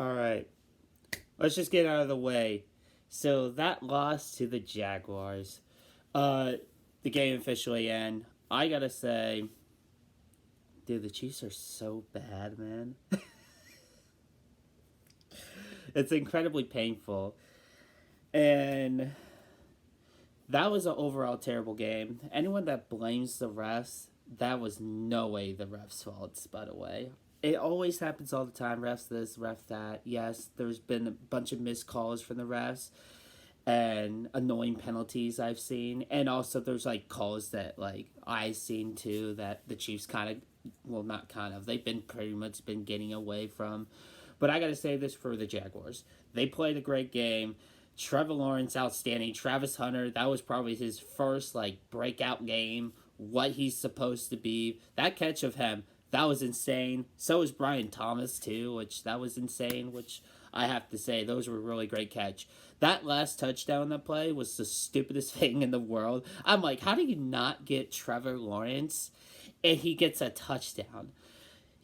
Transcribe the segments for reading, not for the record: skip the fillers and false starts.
All right, let's just get out of the way. So that loss to the Jaguars, uh, the game officially end. I gotta say, dude, the Chiefs are so bad, man. It's incredibly painful, and that was an overall terrible game. Anyone that blames the refs, that was no way the refs' faults, by the way. It always happens all the time. Refs this, ref that. Yes, there's been a bunch of missed calls from the refs and annoying penalties I've seen. And also there's like calls that like I've seen too that the Chiefs kind of, well, not kind of, they've been pretty much been getting away from. But I got to say this for the Jaguars. They played a great game. Trevor Lawrence outstanding. Travis Hunter, that was probably his first like breakout game. What he's supposed to be. That catch of him, that was insane. So was Brian Thomas too, which that was insane. Which I have to say, those were really great catch. That last touchdown that play was the stupidest thing in the world. I'm like, how do you not get Trevor Lawrence and he gets a touchdown?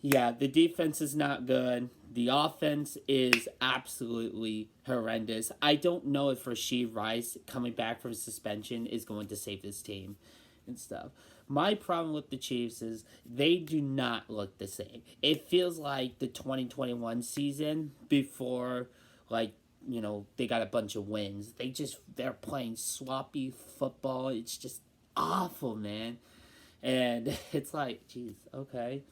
Yeah, the defense is not good. The offense is absolutely horrendous. I don't know if Rasheed Rice coming back from suspension is going to save this team and stuff. My problem with the Chiefs is they do not look the same. It feels like the 2021 season before, like, they got a bunch of wins. They're playing sloppy football. It's just awful, man. And it's like, geez, okay.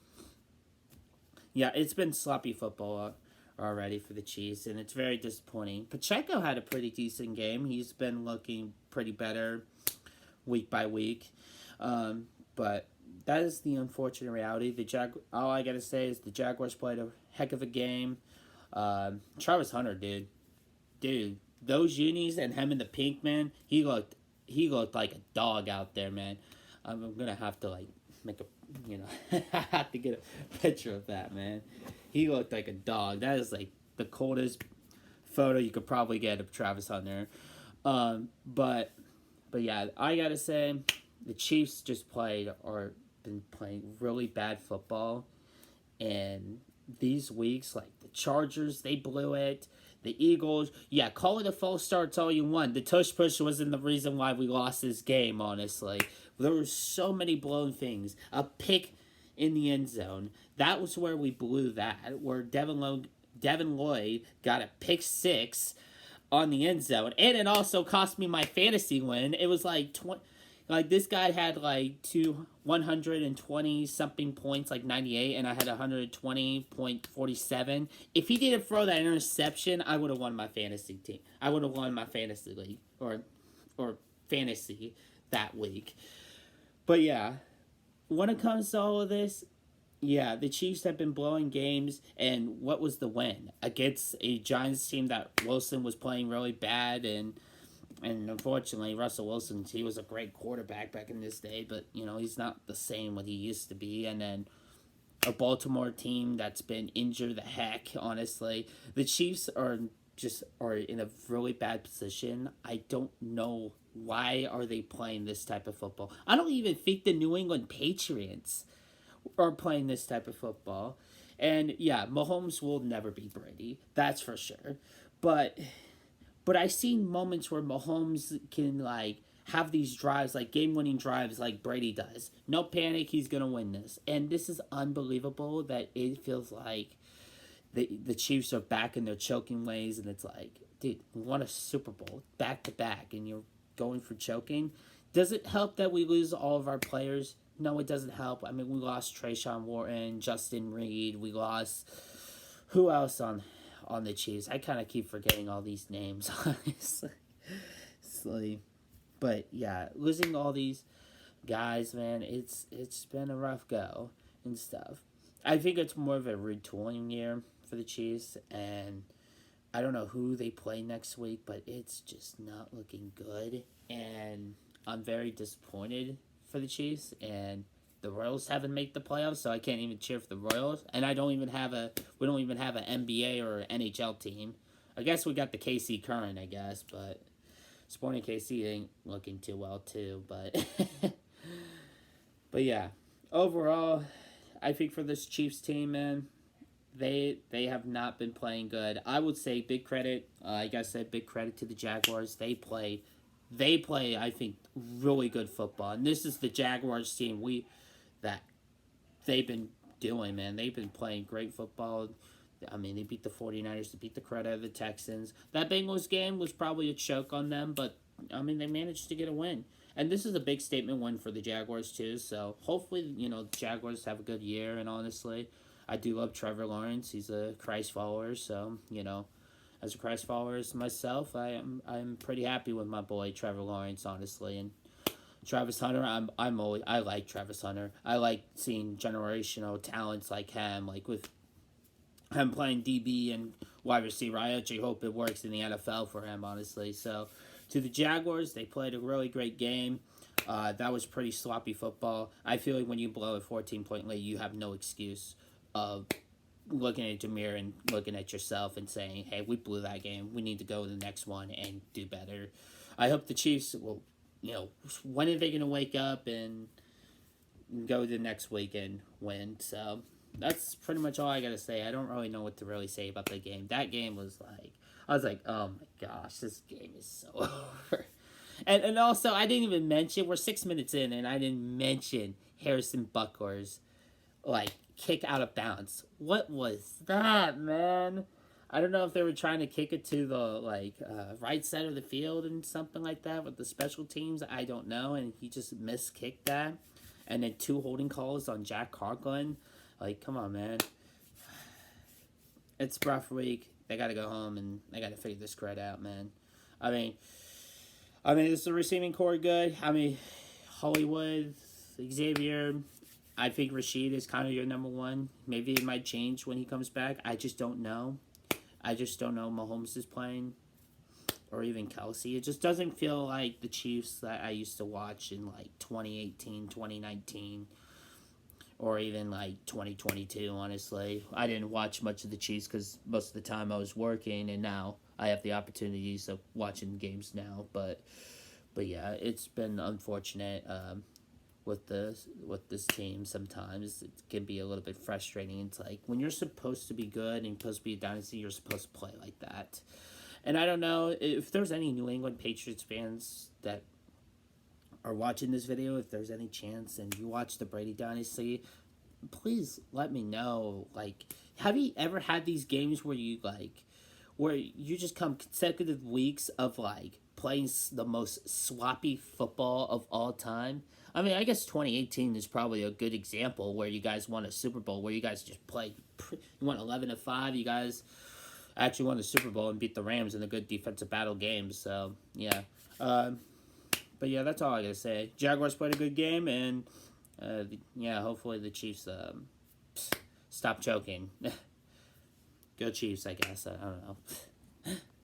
Yeah, it's been sloppy football already for the Chiefs, and it's very disappointing. Pacheco had a pretty decent game. He's been looking pretty better week by week, but that is the unfortunate reality. All I gotta say is the Jaguars played a heck of a game. Travis Hunter, dude, those unis and him in the pink, man, he looked like a dog out there, man. I'm gonna have to like make a I have to get a picture of that, man. He looked like a dog. That is like the coldest photo you could probably get of Travis Hunter. But yeah, I gotta say, the Chiefs just played or been playing really bad football, and these weeks, like the Chargers, they blew it. The Eagles, yeah, call it a false start. It's all you want. The tush push wasn't the reason why we lost this game, honestly. There were so many blown things. A pick in the end zone. That was where we blew that. Where Devin Lloyd got a pick six on the end zone. And it also cost me my fantasy win. It was like this guy had like 120 something points, like 98, and I had 120.47. If he didn't throw that interception, I would have won my fantasy team. I would have won my fantasy league or fantasy that week. But yeah, when it comes to all of this, yeah, the Chiefs have been blowing games, and what was the win? Against a Giants team that Wilson was playing really bad, and unfortunately, Russell Wilson, he was a great quarterback back in this day, but, he's not the same what he used to be. And then a Baltimore team that's been injured the heck, honestly. The Chiefs are in a really bad position. I don't know why are they playing this type of football. I don't even think the New England Patriots are playing this type of football. And, yeah, Mahomes will never be Brady. That's for sure. But I've seen moments where Mahomes can, like, have these drives, like game-winning drives like Brady does. No panic, he's going to win this. And this is unbelievable that it feels like the Chiefs are back in their choking ways, and it's like, dude, we won a Super Bowl back-to-back, and you're going for choking. Does it help that we lose all of our players? No, it doesn't help. I mean, we lost Trayshawn Wharton, Justin Reed, we lost... Who else on the Chiefs? I kind of keep forgetting all these names, honestly. But yeah, losing all these guys, man, it's been a rough go and stuff. I think it's more of a retooling year for the Chiefs, and I don't know who they play next week, but it's just not looking good, and I'm very disappointed for the Chiefs, and the Royals haven't made the playoffs, so I can't even cheer for the Royals. And we don't even have an NBA or NHL team. I guess we got the KC Current, I guess, but Sporting KC ain't looking too well too. But but yeah, overall, I think for this Chiefs team, man, They have not been playing good. I would say big credit. Like I said, big credit to the Jaguars. They play. I think really good football, and this is the Jaguars team that they've been doing. Man, they've been playing great football. I mean, they beat the 49ers, they beat the crud out of the Texans. That Bengals game was probably a choke on them, but I mean, they managed to get a win. And this is a big statement win for the Jaguars too. So hopefully, the Jaguars have a good year. And honestly, I do love Trevor Lawrence. He's a Christ follower, so as a Christ follower myself, I'm pretty happy with my boy Trevor Lawrence, honestly. And Travis Hunter, I like Travis Hunter. I like seeing generational talents like him, like with him playing DB and wide receiver. I actually hope it works in the NFL for him, honestly. So, to the Jaguars, they played a really great game. That was pretty sloppy football. I feel like when you blow a 14-point lead, you have no excuse of looking at Jameer and looking at yourself and saying, hey, we blew that game. We need to go to the next one and do better. I hope the Chiefs will, when are they going to wake up and go to the next week and win? So that's pretty much all I got to say. I don't really know what to really say about the game. That game was like, I was like, oh my gosh, this game is so over. And also, I didn't even mention, we're 6 minutes in, and I didn't mention Harrison Butker's, kick out of bounds. What was that, man? I don't know if they were trying to kick it to the, right side of the field and something like that with the special teams. I don't know, and he just miskicked that. And then 2 holding calls on Jack Conklin. Come on, man. It's a rough week. They got to go home, and they got to figure this crud out, man. I mean, is the receiving core good? I mean, Hollywood, Xavier, I think Rashid is kind of your number one. Maybe it might change when he comes back. I just don't know. Mahomes is playing, or even Kelsey. It just doesn't feel like the Chiefs that I used to watch in, 2018, 2019, or even, 2022, honestly. I didn't watch much of the Chiefs because most of the time I was working, and now I have the opportunities of watching games now, but yeah, it's been unfortunate with this team. Sometimes it can be a little bit frustrating. It's like when you're supposed to be good and supposed to be a dynasty, you're supposed to play like that. And I don't know if there's any New England Patriots fans that are watching this video. If there's any chance and you watch the Brady dynasty, please let me know. Have you ever had these games where you just come consecutive weeks of playing the most sloppy football of all time? I mean, I guess 2018 is probably a good example where you guys won a Super Bowl, where you guys just played. You won 11-5. You guys actually won the Super Bowl and beat the Rams in a good defensive battle game. So yeah, but yeah, that's all I gotta say. Jaguars played a good game, and hopefully the Chiefs stop choking. Go Chiefs, I guess. I don't know.